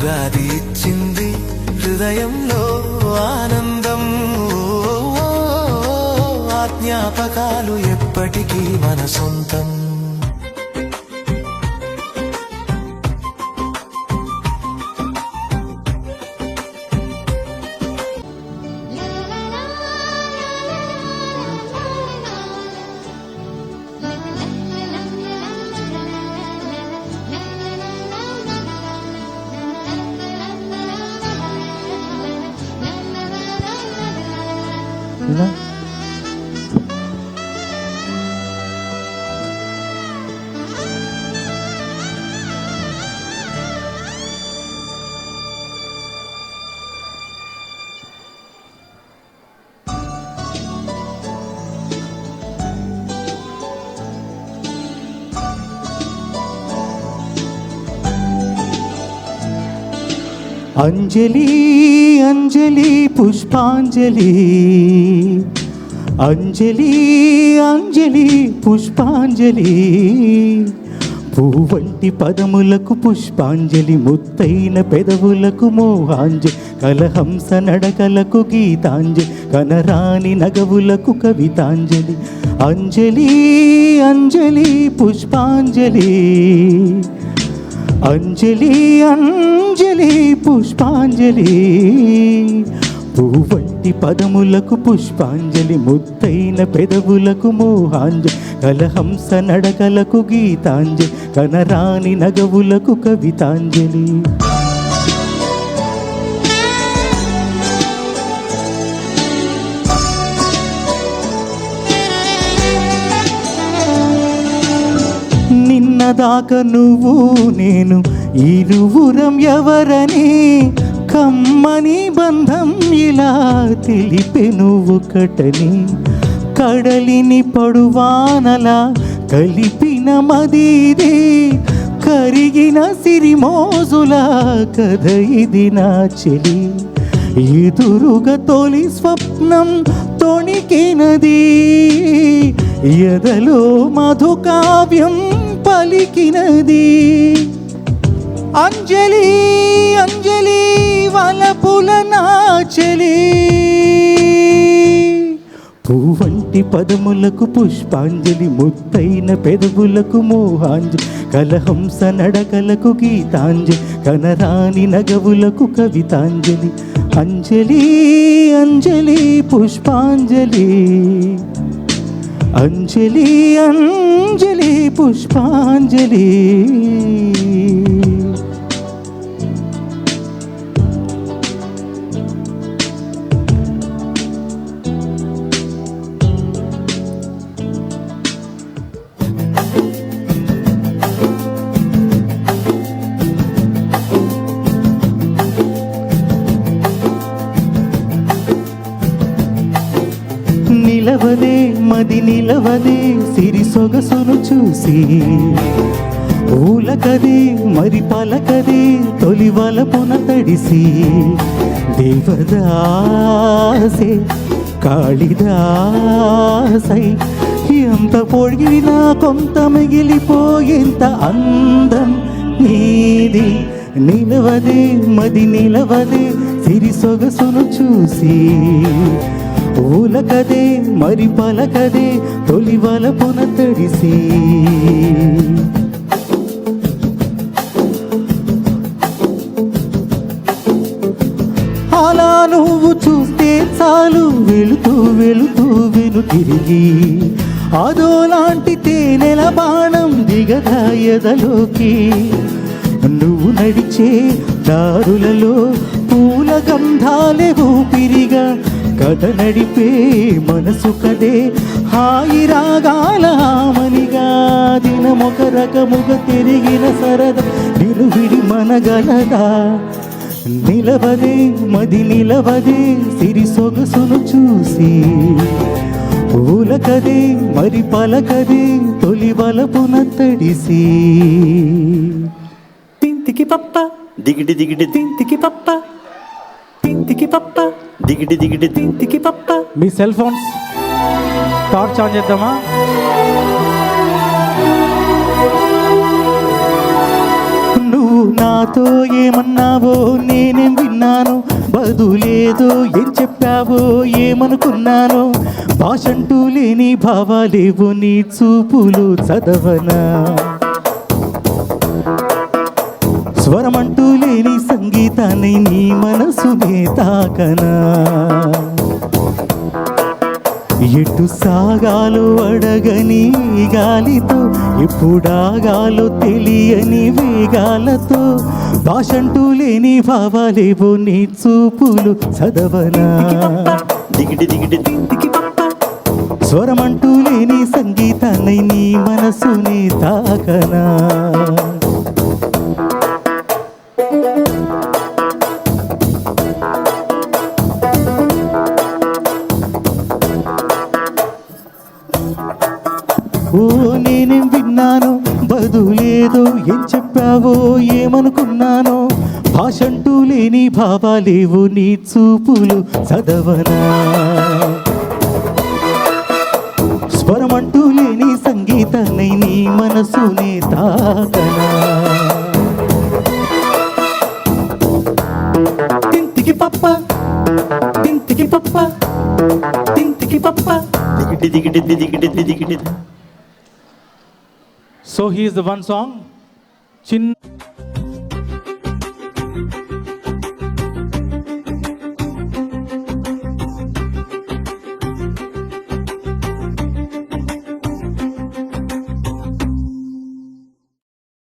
ఉగాది ఇచ్చింది హృదయంలో ఆనందం. ఆ జ్ఞాపకాలు ఎప్పటికీ మన సొంతం. అంజలి అంజలి పుష్పాంజలి, అంజలి అంజలి పుష్పాంజలి. పువ్వంటి పదములకు పుష్పాంజలి, ముత్తైన పెదవులకు మోహాంజలి, కలహంస నడకలకు గీతాంజలి, కనరాని నగవులకు కవితాంజలి. అంజలి అంజలి పుష్పాంజలి, అంజలి అంజలి పుష్పాంజలి. పువ్వంటి పదములకు పుష్పాంజలి, ముత్తైన పెదవులకు మోహాంజలి, కలహంస నడకలకు గీతాంజలి, కనరాని నగవులకు కవితాంజలి. నిన్నదాకా నువ్వు నేను ఇరువురం ఎవరని, కమ్మని బంధం ఇలా తెలిపెను ఒకటని. కడలిని పడువానలా కలిపిన మదిది, కరిగిన సిరిమోజులా కథ ఇది నా చెలి. ఎదురుగా తొలి స్వప్నం తొణికినది, ఎదలో మధుకావ్యం పలికినది. అంజలి అంజలి వలపుల నాచలి. పువ్వంటి పదములకు పుష్పాంజలి, ముత్తైన పెదవులకు మోహాంజలి, కలహంస నడకలకు గీతాంజలి, కనరాని నగవులకు కవితాంజలి. అంజలి అంజలి పుష్పాంజలి, అంజలి అంజలి పుష్పాంజలి. నిలవదే మది నిలవదే సిరి సొగసును చూసి, ఊలకదే మరి పలకదే తొలి వలపున తడిసి. దేవదాసే కాళిదాసై ఎంత పొడిగినా కొంత మిగిలిపోయేంత అందం నీది. నిలవదే మది నిలవదే సిరి సొగసును చూసి, ఊలకదే మరి పలకదే తొలి వలపున తడిసి. అలా నువ్వు చూస్తే చాలు వెళుతూ వెళుతూ వెను తిరిగి, అదోలాంటి తేనెల బాణం దిగదా ఎదలోకి. నువ్వు నడిచే దారులలో పూల గంధాలే ఊపిరిగా, కథ నడిపే మనసు కదే హాయి రాగాల హామనిగా. దినమొక రకముగా తిరిగిన సరదా నిలు విడి మనగలదా. నిలవదే మది నిలవదే సిరి సొగసును చూసి, ఊలకదే మరి పలకదే తొలి వలపున తడిసి. తింతికి పప్ప దిగిడి దిగిడి తింతికి పప్ప, తింతికి పప్ప దిగిడి దిగిడి తింతికి పప్ప. మీ సెల్ ఫోన్స్ టార్చ్ ఆన్ చేద్దామా? నువ్వు నా నాతో ఏమన్నావో నేనేం విన్నాను, బదులేదో ఏం చెప్పావో ఏమనుకున్నాను. భాషంటూ లేని భావాలేవో నీ చూపులు చదవనా, స్వరమంటూ లేని సంగీతాన్ని నీ మనసునే తాకనా. ఎటు సాగాలో అడగని గాలితో, ఎప్పుడాగాలో తెలియని వేగాలతో, భాషంటూ లేని భావాలేవో నీ చూపులు చదవనా. దిగిడి దిగిడి దింతికి పప్ప, స్వరమంటూ లేని సంగీతాన్ని నీ మనసుని తాకనా. ఓ నేనేం విన్నాను, బదులేదో ఏం చెప్పావో ఏమనుకున్నానో. భాషంటూ లేని భావాలేవో నీ చూపులు చదవనా, స్వరమంటూ లేని సంగీతాన్ని నీ మనసునే తాకనా. తింతికి పప్ప, తింతికి పప్ప, తింతికి పప్ప. Digidi Digidi Digidi Digidi. So he is the one song. Chin